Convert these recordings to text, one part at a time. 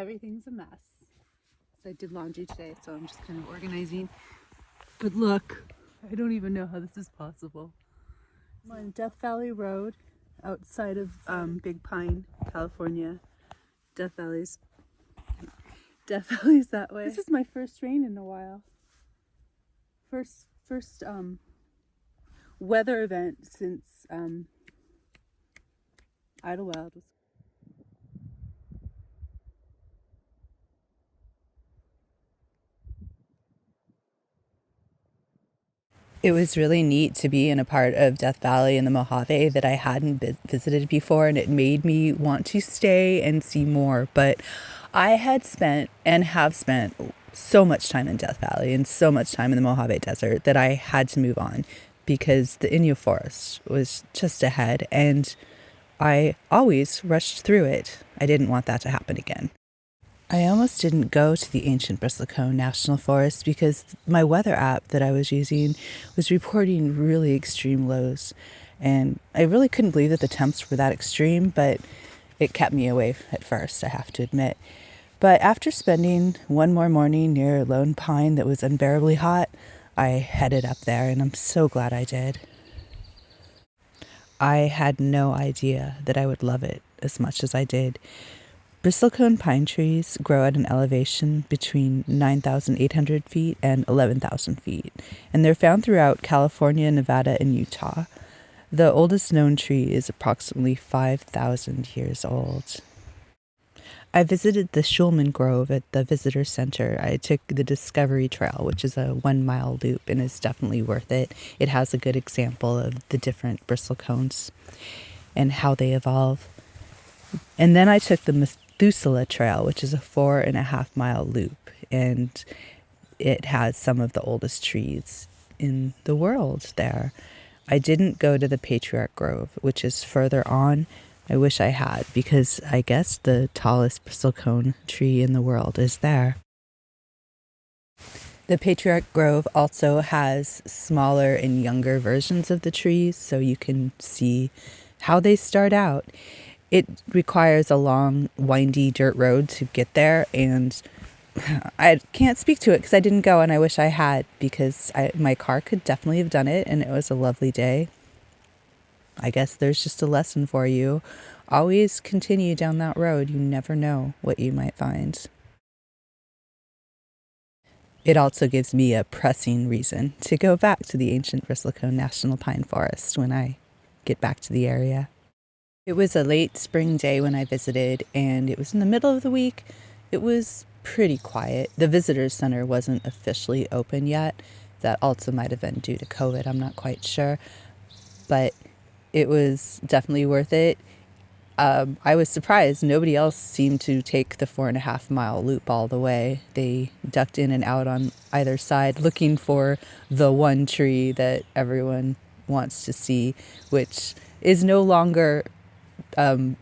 Everything's a mess. So I did laundry today, so I'm just kind of organizing. But look, I don't even know how this is possible. I'm on Death Valley Road outside of Big Pine, California. Death Valley's that way. This is my first rain in a while. First weather event since Idlewild was. It was really neat to be in a part of Death Valley in the Mojave that I hadn't visited before, and it made me want to stay and see more. But I had spent and have spent so much time in Death Valley and so much time in the Mojave Desert that I had to move on because the Inyo Forest was just ahead, and I always rushed through it. I didn't want that to happen again. I almost didn't go to the Ancient Bristlecone National Forest because my weather app that I was using was reporting really extreme lows. And I really couldn't believe that the temps were that extreme, but it kept me away at first, I have to admit. But after spending one more morning near Lone Pine that was unbearably hot, I headed up there, and I'm so glad I did. I had no idea that I would love it as much as I did. Bristlecone pine trees grow at an elevation between 9,800 feet and 11,000 feet, and they're found throughout California, Nevada, and Utah. The oldest known tree is approximately 5,000 years old. I visited the Schulman Grove at the Visitor Center. I took the Discovery Trail, which is a 1-mile loop and is definitely worth it. It has a good example of the different bristlecones and how they evolve. And then I took the Methuselah Trail, which is a 4.5-mile loop, and it has some of the oldest trees in the world there. I didn't go to the Patriarch Grove, which is further on. I wish I had, because I guess the tallest bristlecone tree in the world is there. The Patriarch Grove also has smaller and younger versions of the trees, so you can see how they start out. It requires a long, windy dirt road to get there, and I can't speak to it because I didn't go, and I wish I had, because my car could definitely have done it, and it was a lovely day. I guess there's just a lesson for you. Always continue down that road. You never know what you might find. It also gives me a pressing reason to go back to the Ancient Bristlecone National Pine Forest when I get back to the area. It was a late spring day when I visited, and it was in the middle of the week. It was pretty quiet. The visitors center wasn't officially open yet. That also might have been due to COVID. I'm not quite sure, but it was definitely worth it. I was surprised. Nobody else seemed to take the 4.5-mile loop all the way. They ducked in and out on either side looking for the one tree that everyone wants to see, which is no longer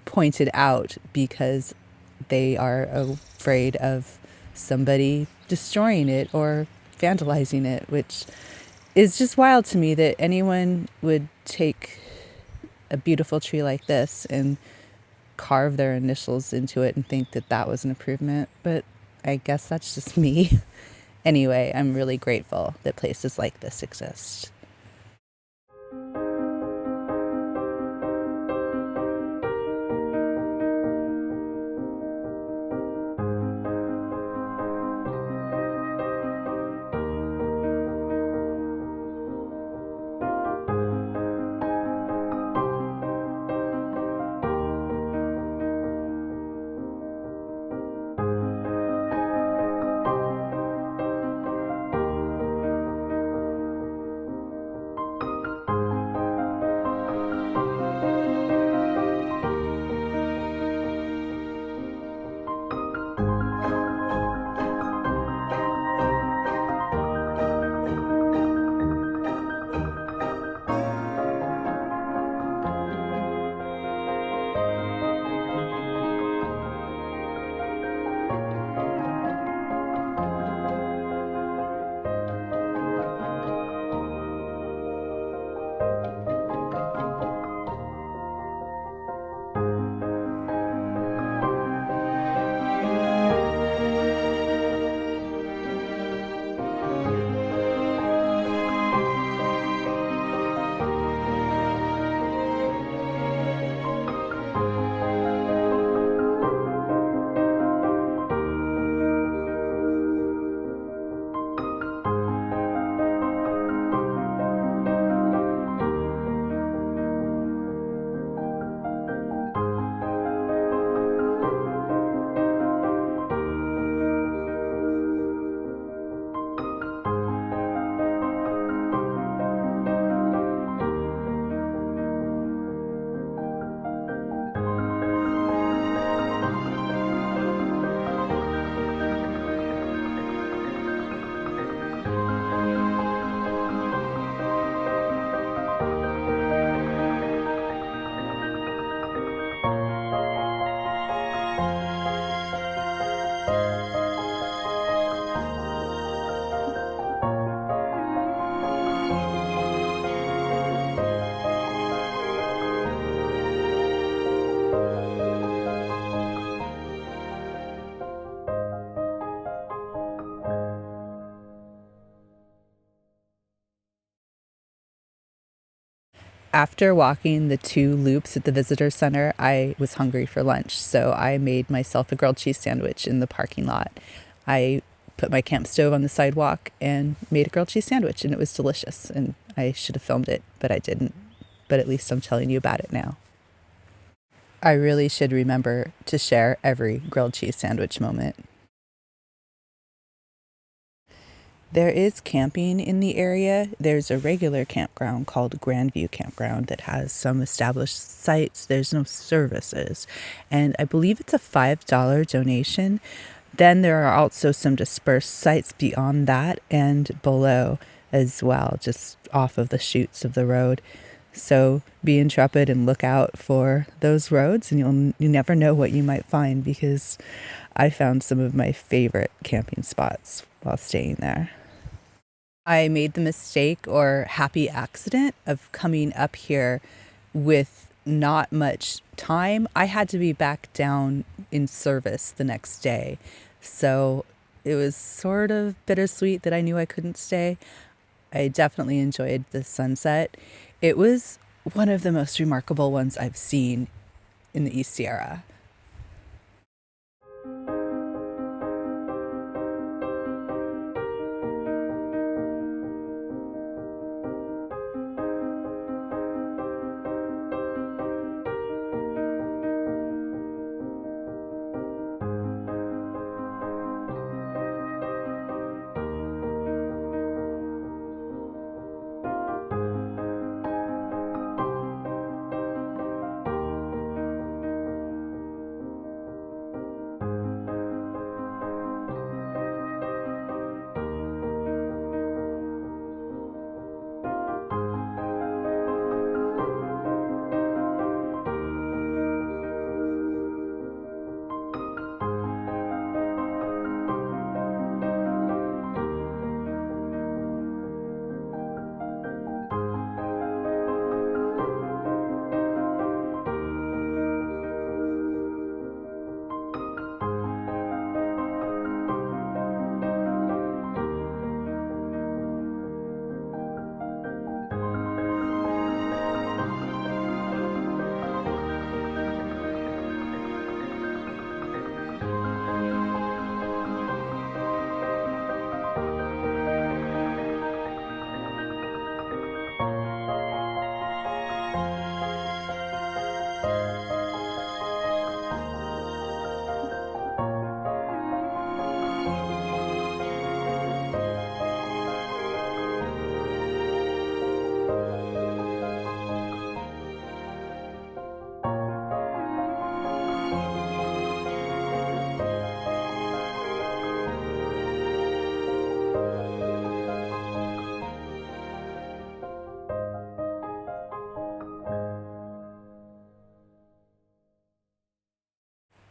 pointed out because they are afraid of somebody destroying it or vandalizing it, which is just wild to me that anyone would take a beautiful tree like this and carve their initials into it and think that that was an improvement. But I guess that's just me. Anyway, I'm really grateful that places like this exist. After walking the 2 loops at the visitor center, I was hungry for lunch, so I made myself a grilled cheese sandwich in the parking lot. I put my camp stove on the sidewalk and made a grilled cheese sandwich, and it was delicious. And I should have filmed it, but I didn't. But at least I'm telling you about it now. I really should remember to share every grilled cheese sandwich moment. There is camping in the area. There's a regular campground called Grandview Campground that has some established sites. There's no services. And I believe it's a $5 donation. Then there are also some dispersed sites beyond that and below as well, just off of the chutes of the road. So be intrepid and look out for those roads, and you never know what you might find, because I found some of my favorite camping spots while staying there. I made the mistake or happy accident of coming up here with not much time. I had to be back down in service the next day. So it was sort of bittersweet that I knew I couldn't stay. I definitely enjoyed the sunset. It was one of the most remarkable ones I've seen in the East Sierra.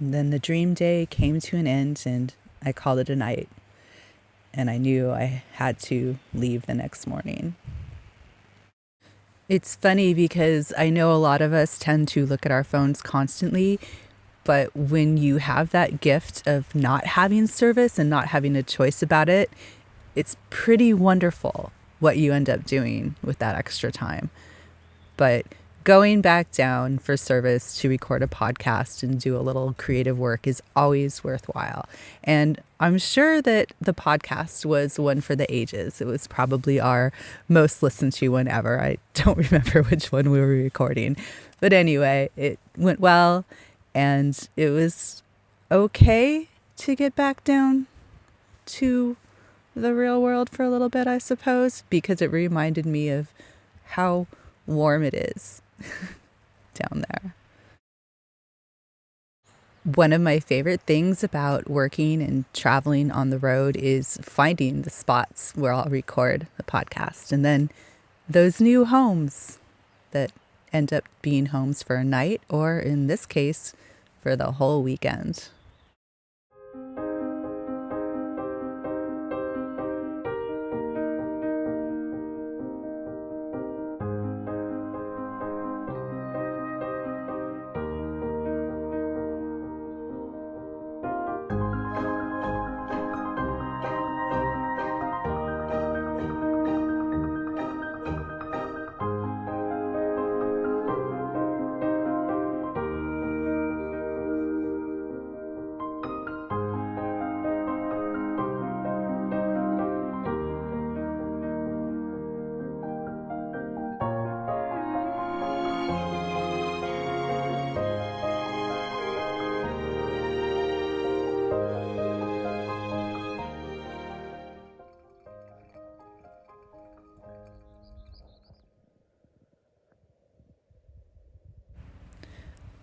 And then the dream day came to an end, and I called it a night. And I knew I had to leave the next morning. It's funny because I know a lot of us tend to look at our phones constantly, but when you have that gift of not having service and not having a choice about it, it's pretty wonderful what you end up doing with that extra time. But going back down for service to record a podcast and do a little creative work is always worthwhile. And I'm sure that the podcast was one for the ages. It was probably our most listened to one ever. I don't remember which one we were recording. But anyway, it went well, and it was okay to get back down to the real world for a little bit, I suppose, because it reminded me of how warm it is down there. One of my favorite things about working and traveling on the road is finding the spots where I'll record the podcast, and then those new homes that end up being homes for a night, or in this case, for the whole weekend.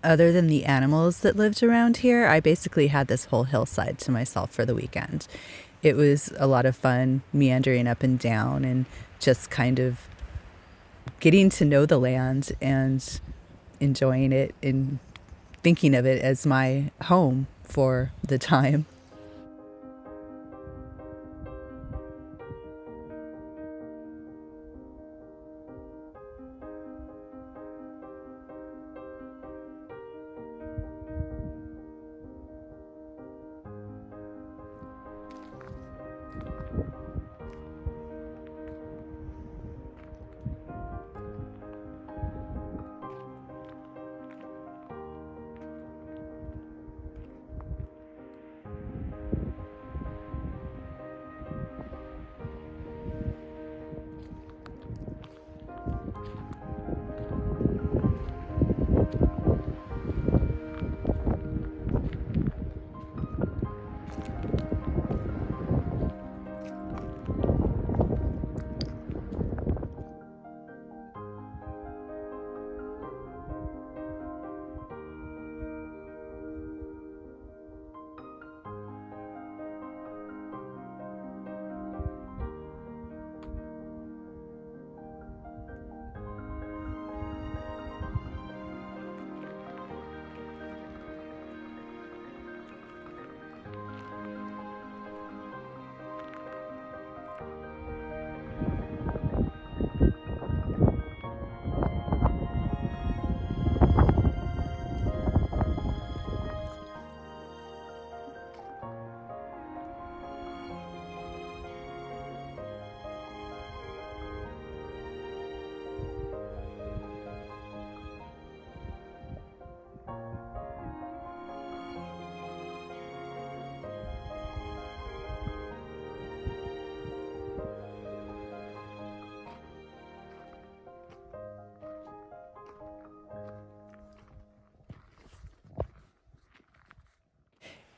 Other than the animals that lived around here, I basically had this whole hillside to myself for the weekend. It was a lot of fun meandering up and down and just kind of getting to know the land and enjoying it and thinking of it as my home for the time.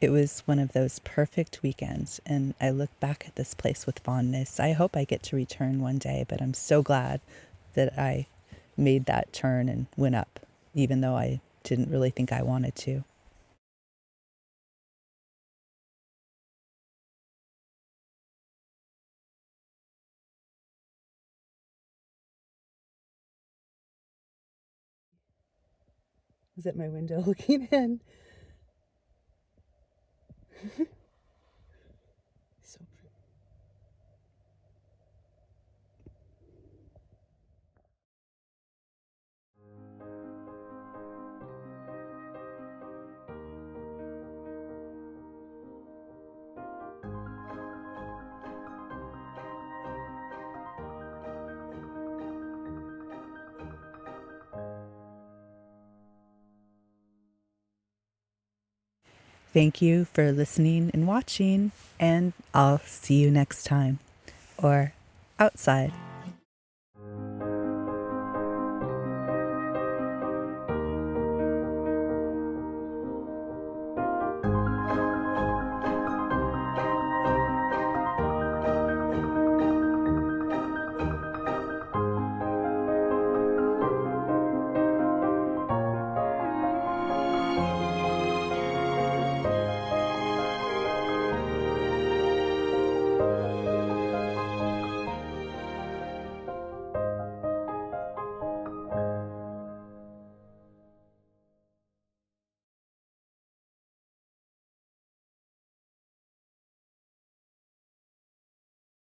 It was one of those perfect weekends, and I look back at this place with fondness. I hope I get to return one day, but I'm so glad that I made that turn and went up, even though I didn't really think I wanted to. I was at my window looking in. So pretty. Thank you for listening and watching, and I'll see you next time, or outside.